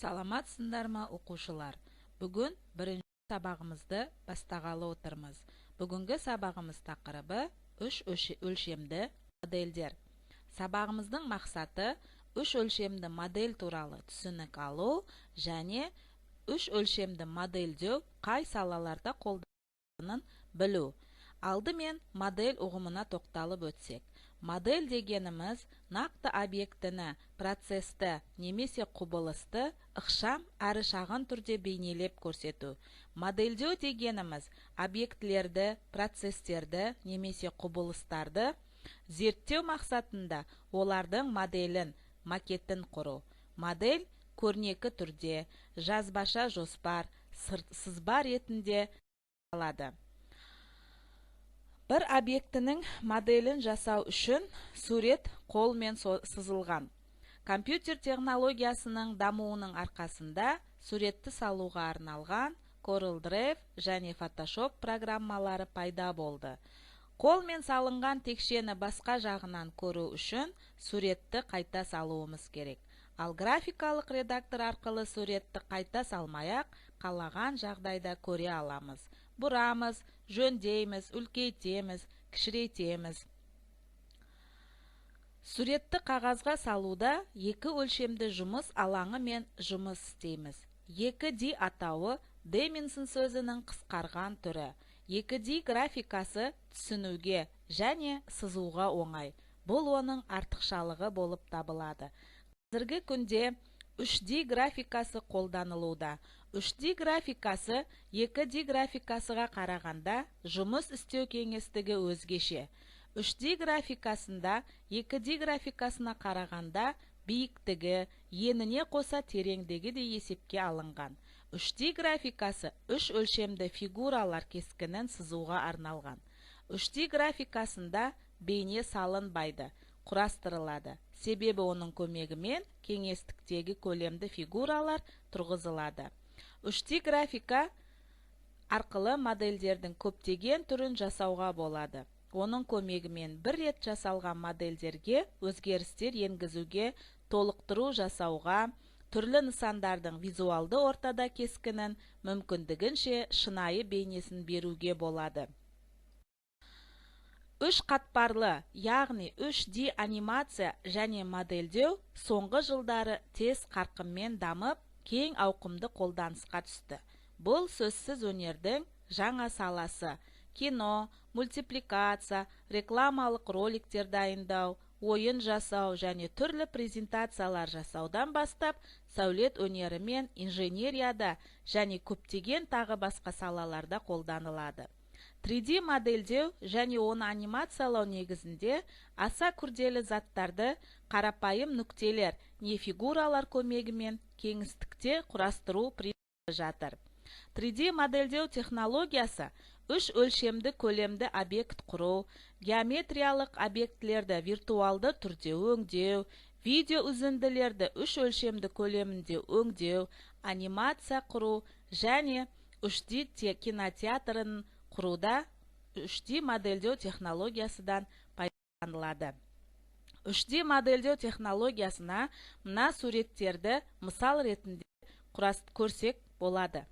Саламатсыздар ма, оқушылар? Бүгін бірінші сабағымызды бастағалы отырмыз. Бүгінгі сабағымыз тақырыбы үш өлшемді модельдер. Сабағымыздың мақсаты үш өлшемді модель туралы түсінік алу және үш өлшемді модельдеу қай салаларда қолданылатынын білу. Алдымен модель ұғымына тоқталып өтсек. Модель дегеніміз нақты объектіні, процесті немесе құбылысты ықшам әрі шағын түрде бейнелеп көрсету. Модельдеу дегеніміз объектілерді, процестерді немесе құбылыстарды зерттеу мақсатында олардың моделін, макетін құру. Модель көрнекі түрде, жазбаша жоспар, сызба ретінде алады. Бір объектінің моделін жасау үшін сурет қолмен сызылған. Компьютер технологиясының дамуының арқасында суретті салуға арналған CorelDRAW және Photoshop программалары пайда болды. Қолмен салынған текшені басқа жағынан көру үшін суретті қайта салуымыз керек. Ал графикалық редактор арқылы суретті қайта салмай-ақ қалаған жағдайда көре аламыз. Бұрамыз, жөндейміз, үлкейтеміз, кішірейтеміз. Суретті қағазға салуда екі өлшемді жұмыс алаңы мен жұмыс істейміз. 2D атауы Demington сөзінің қысқарған түрі. 2D графикасы түсінуге және сызуға оңай. Бұл оның артықшылығы болып табылады. Қазіргі күнде 3D графикасы қолданылуда. 3D графикасы 2D графикасыға қарағанда жұмыс істеу кеңістігі өзгеше. 3D графикасында 2D графикасына қарағанда биіктігі, еніне қоса тереңдігі де есепке алынған. 3D графикасы үш өлшемді фигуралар кескінін сызуға арналған. 3D графикасында бейне салынбайды, құрастырылады. Себебі оның көмегімен кеңістіктегі көлемді фигуралар тұрғызылады. 3D графика арқылы модельдердің көптеген түрін жасауға болады. Оның көмегімен бір рет жасалған модельдерге өзгерістер енгізуге, толықтыру жасауға, түрлі нысандардың визуалды ортада кескінін мүмкіндігінше шынайы бейнесін беруге болады. Үш қатпарлы, яғни 3D анимация және модельдеу соңғы жылдары тез қарқынмен дамып, кең ауқымды қолданысқа түсті. Бұл сөзсіз өнердің жаңа саласы. Кино, мультипликация, рекламалық роликтер дайындау, ойын жасау және түрлі презентациялар жасаудан бастап, сәулет өнері мен инженерияда және көптеген тағы басқа салаларда қолданылады. 3D модельдеу және оны анимациялау негізінде аса күрделі заттарды қарапайым нүктелер не фигуралар көмегімен кеңістікте құрастыру принципі жатыр. 3D модельдеу технологиясы үш өлшемді көлемді объект құру, геометриялық объектілерді виртуалды түрде өңдеу, видео үзінділерді үш өлшемді көлемінде өңдеу, анимация құру және 3D кинотеатрын құруда 3D модельдеу технологиясыдан пайдаланылады. 3D модельдеу технологиясына мына суреттерді мысал ретінде көрсек болады.